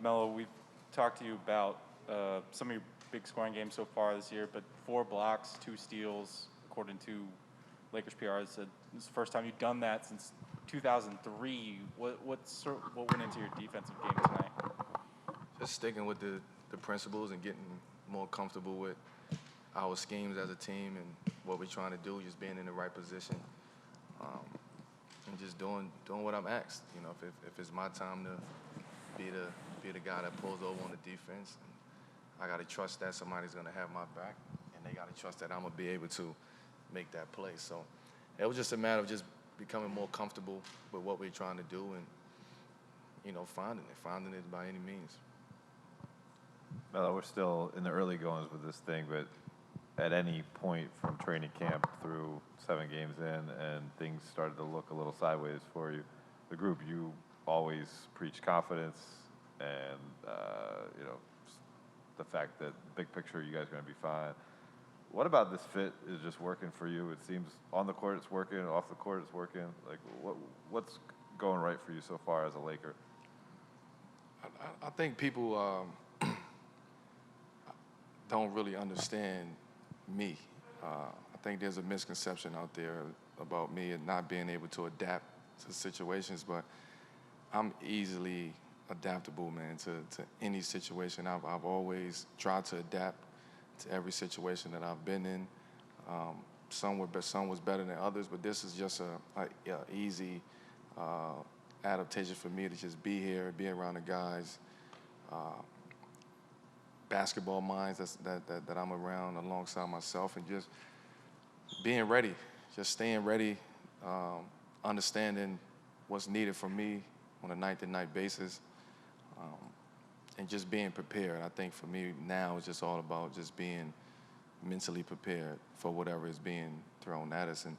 Melo, we've talked to you about some of your big scoring games so far this year, but 4 blocks, 2 steals, according to Lakers PR. It's the first time you've done that since 2003. What went into your defensive game tonight? Just sticking with the principles and getting more comfortable with our schemes as a team and what we're trying to do, just being in the right position, and just doing what I'm asked. You know, if it's my time to be the guy that pulls over on the defense, I got to trust that somebody's going to have my back, and they got to trust that I'm going to be able to make that play. So it was just a matter of just becoming more comfortable with what we're trying to do and, you know, finding it by any means. Melo, we're still in the early goings with this thing, but at any point from training camp through 7 games in and things started to look a little sideways for you, the group, you always preach confidence and, you know, the fact that big picture you guys are going to be fine. What about this fit is just working for you? It seems on the court it's working, off the court it's working. Like, what's going right for you so far as a Laker? I think people don't really understand me. I think there's a misconception out there about me and not being able to adapt to situations, but I'm easily adaptable, man, to any situation. I've always tried to adapt to every situation that I've been in. Some was better than others, but this is just a easy adaptation for me to just be here, be around the guys, basketball minds that I'm around alongside myself, and just being ready, just staying ready, understanding what's needed from me on a night-to-night basis, and just being prepared. I think for me now it's just all about just being mentally prepared for whatever is being thrown at us, and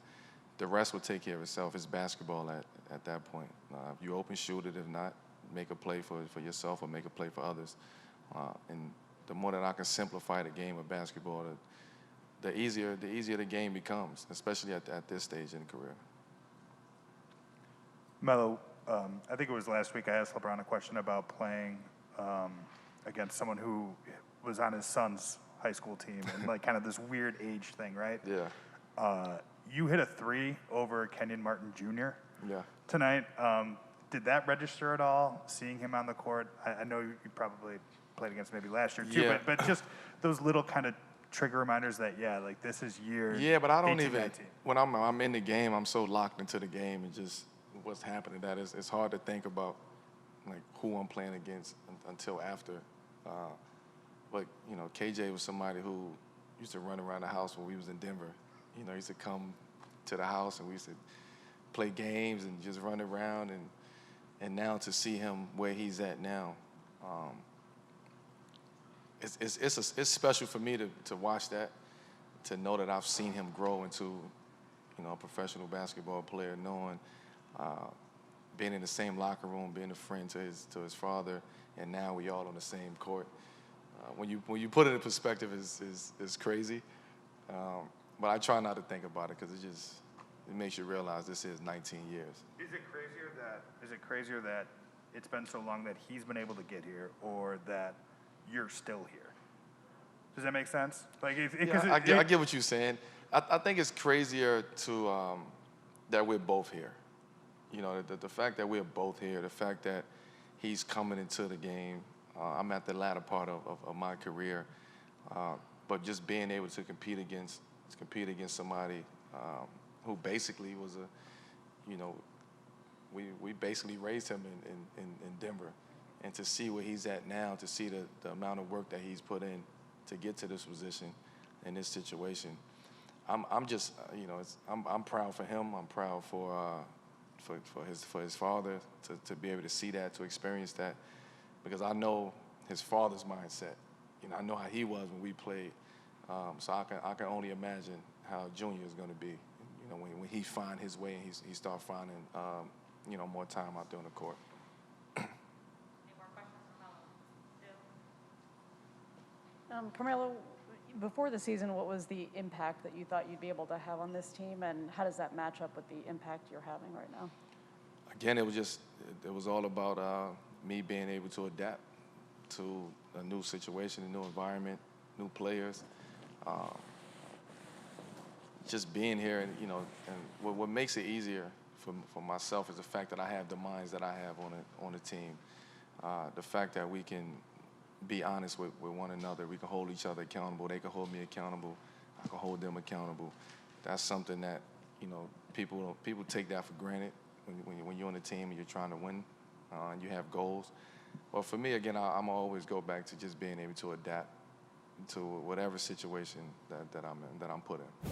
the rest will take care of itself. It's basketball at that point. If you open, shoot it. If not, make a play for yourself or make a play for others. And the more that I can simplify the game of basketball, the easier the game becomes, especially at this stage in the career. Melo, I think it was last week I asked LeBron a question about playing against someone who was on his son's high school team and like kind of this weird age thing, right? Yeah. You hit a 3 over Kenyan Martin Jr. Yeah. tonight. Did that register at all, seeing him on the court? I know you probably played against maybe last year too, Yeah. but just those little kind of trigger reminders that, yeah, like this is year Yeah, but I don't 18, even, 19. when I'm in the game, I'm so locked into the game and just what's happening that it's hard to think about like who I'm playing against until after. But, you know, KJ was somebody who used to run around the house when we was in Denver. You know, he used to come to the house and we used to play games and just run around, and now to see him where he's at now, it's special for me to watch that, to know that I've seen him grow into, you know, a professional basketball player, knowing, being in the same locker room, being a friend to his father, and now we all on the same court. When you put it in perspective, is crazy. But I try not to think about it because it makes you realize this is 19 years. Is it crazier that it's been so long that he's been able to get here, or that you're still here? Does that make sense? Like, I get what you're saying. I think it's crazier that we're both here. You know, the fact that we're both here, the fact that he's coming into the game. I'm at the latter part of my career, but just being able to compete against somebody who basically was we basically raised him in Denver, and to see where he's at now, to see the amount of work that he's put in to get to this position in this situation, I'm just I'm proud for him. I'm proud for his father to be able to see that, to experience that, because I know his father's mindset. You know, I know how he was when we played, so I can only imagine how Junior is going to be. You know, when he find his way and he start finding more time out there on the court. Any more questions for Melo? Carmelo, before the season, what was the impact that you thought you'd be able to have on this team, and how does that match up with the impact you're having right now? Again, it was all about me being able to adapt to a new situation, a new environment, new players. Just being here, and what makes it easier for myself is the fact that I have the minds that I have on the team. The fact that we can be honest with one another, we can hold each other accountable. They can hold me accountable. I can hold them accountable. That's something that people take that for granted when you're on a team and you're trying to win, and you have goals. But for me, again, I'm always go back to just being able to adapt to whatever situation that I'm put in.